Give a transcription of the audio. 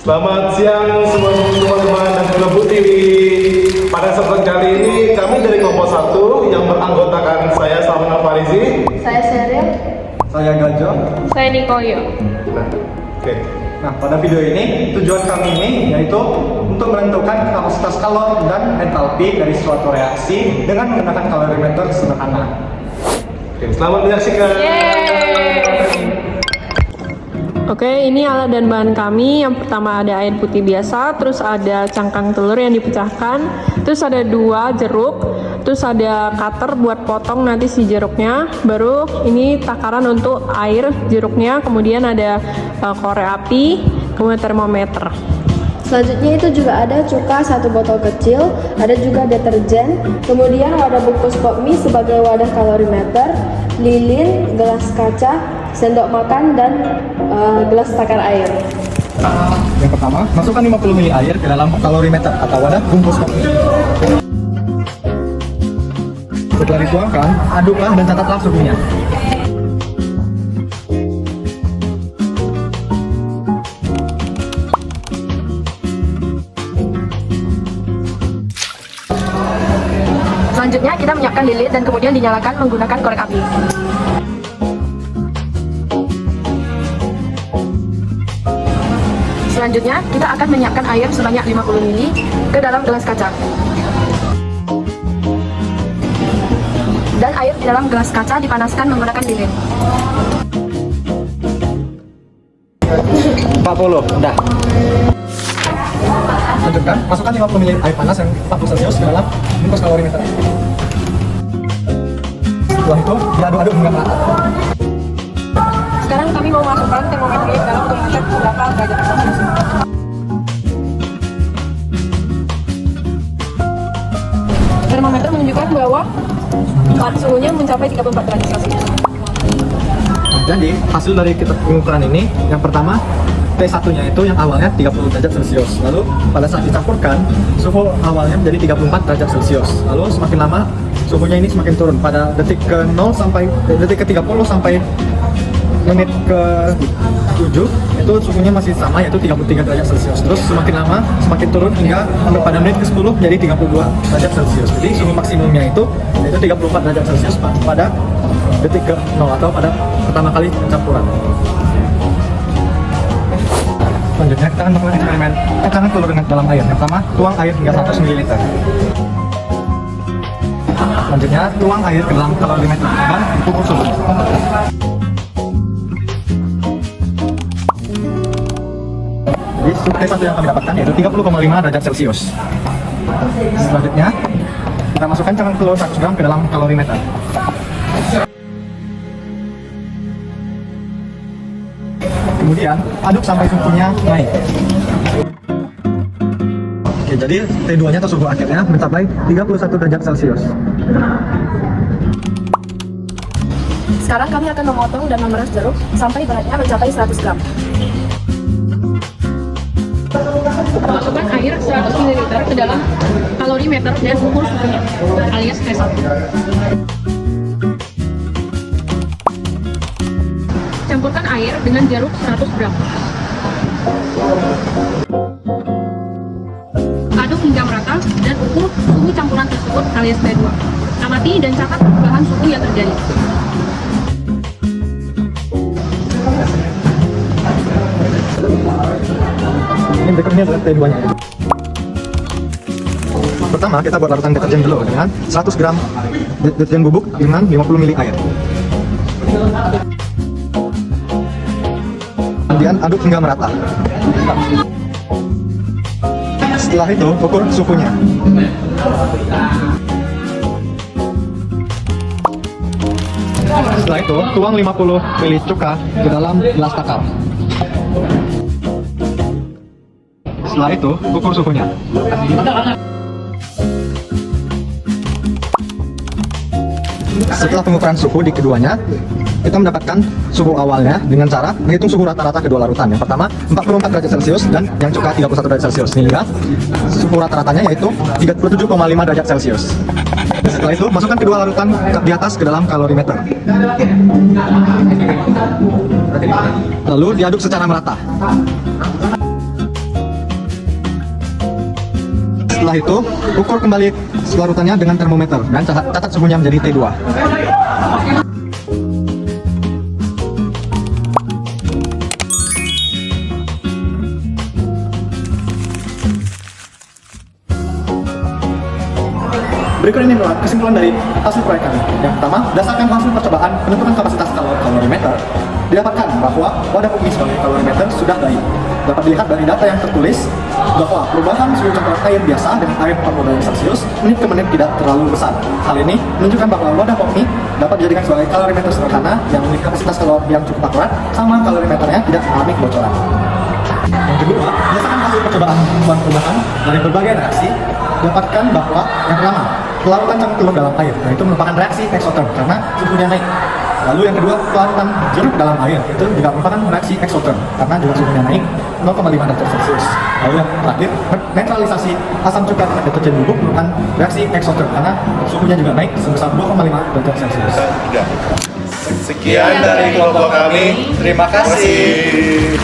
Selamat siang semua teman-teman dan juga Bu Tiwi. Pada kesempatan kali ini kami dari kelompok 1 yang beranggotakan saya Salman Farizi, Saya Sheryl. Saya Gajo. Saya Nikolio. Nah, Pada video ini tujuan kami ini yaitu untuk menentukan kapasitas kalor dan entalpi dari suatu reaksi dengan menggunakan kalorimeter sederhana. Selamat menyaksikan. Oke, ini alat dan bahan kami. Yang pertama ada air putih biasa, terus ada cangkang telur yang dipecahkan, terus ada 2 jeruk, terus ada cutter buat potong nanti si jeruknya, baru ini takaran untuk air jeruknya, kemudian ada korek api, kemudian termometer. Selanjutnya itu juga ada cuka 1 botol kecil, ada juga deterjen, kemudian wadah bungkus pop mie sebagai wadah kalorimeter, lilin, gelas kaca, sendok makan, dan gelas takar air. Yang pertama, masukkan 50 ml air ke dalam kalorimeter atau wadah bungkus pop mie. Setelah dituangkan, aduklah dan catatlah suhunya. Selanjutnya kita menyiapkan lilin dan kemudian dinyalakan menggunakan korek api. Selanjutnya kita akan menyiapkan air sebanyak 50 ml ke dalam gelas kaca. Dan air di dalam gelas kaca dipanaskan menggunakan lilin. 40, udah. Lanjutkan, masukkan 50 ml air panas yang 40 Celcius ke dalam bungkus kalorimeter. Setelah itu, diaduk-aduk hingga merata. Sekarang kami mau masukkan termometer ke dalam untuk mengecek berapa derajat Celcius. Termometer menunjukkan bahwa suhunya mencapai 34 derajat Celcius. Jadi, hasil dari pengukuran ini, yang pertama, T1-nya itu yang awalnya 30 derajat Celcius. Lalu pada saat dicampurkan, suhu awalnya menjadi 34 derajat Celcius. Lalu semakin lama suhunya ini semakin turun. Pada detik ke 0 sampai detik ke 30 sampai menit ke 7 itu suhunya masih sama, yaitu 33 derajat Celcius. Terus semakin lama semakin turun hingga pada menit ke 10 menjadi 32 derajat Celcius. Jadi suhu maksimumnya itu yaitu 34 derajat Celcius pada detik ke 0 atau pada pertama kali pencampuran. Selanjutnya kita akan melakukan eksperimen cacangan telur dengan dalam air. Yang pertama, tuang air hingga 100 ml. Selanjutnya, tuang air ke dalam kalorimeter dan ukur suhu. Jadi, suhu T1 yang kami dapatkan yaitu 30,5 derajat Celcius. Selanjutnya, kita masukkan cangkang telur 100 gram ke dalam kalorimeter. Kemudian aduk sampai suhunya naik. Oke, jadi T2-nya atau suhu akhirnya mencapai 31 derajat Celcius. Sekarang kami akan memotong dan memeras jeruk sampai beratnya mencapai 100 gram. Masukkan air 100 ml ke dalam kalorimeter dan ukur suhunya alias T1. Campurkan air dengan jeruk 100 gram. Aduk hingga merata dan ukur suhu campuran tersebut alias T2. Amati dan catat perubahan suhu yang terjadi. Ini berikutnya adalah T2-nya. Pertama, kita buat larutan deterjen dulu dengan 100 gram deterjen bubuk dengan 50 ml air. Kemudian aduk hingga merata. Setelah itu, ukur suhunya. Setelah itu, tuang 50 ml cuka ke dalam gelas takar. Setelah itu, ukur suhunya. Setelah pengukuran suhu di keduanya, kita mendapatkan suhu awalnya dengan cara menghitung suhu rata-rata kedua larutan. Yang pertama 44 derajat Celcius dan yang cuka 31 derajat Celcius, sehingga suhu rata-ratanya yaitu 37,5 derajat Celcius. Setelah itu masukkan kedua larutan di atas ke dalam kalorimeter, lalu diaduk secara merata. Setelah itu, ukur kembali larutannya dengan termometer dan catat suhunya menjadi T2. Berikut ini adalah kesimpulan dari hasil proyek kami. Yang pertama, berdasarkan hasil percobaan penentuan kapasitas kalorimeter, didapatkan bahwa wadah pumi sebagai kalorimeter sudah baik. Dapat dilihat dari data yang tertulis bahwa perubahan suhu campuran air biasa dengan air 40 derajat Celcius menit ke menit tidak terlalu besar. Hal ini menunjukkan bahwa wadah pumi dapat dijadikan sebagai kalorimeter sederhana yang memiliki kapasitas kalori yang cukup akurat, sama kalorimeternya tidak mengalami kebocoran. Yang kedua, berdasarkan hasil percobaan perubahan dari berbagai reaksi, dapatkan bahwa yang pertama, pelarutan campur telur dalam air, nah itu merupakan reaksi eksoterm karena suhunya naik. Lalu yang kedua, pelarutan jeruk dalam air, itu juga merupakan reaksi eksoterm karena juga suhunya naik 0,5 derajat Celcius. Lalu yang terakhir, netralisasi asam cuka dengan deterjen bubuk merupakan reaksi eksoterm karena suhunya juga naik sebesar 2,5 derajat Celcius. Sekian dari kelompok kami. Terima kasih.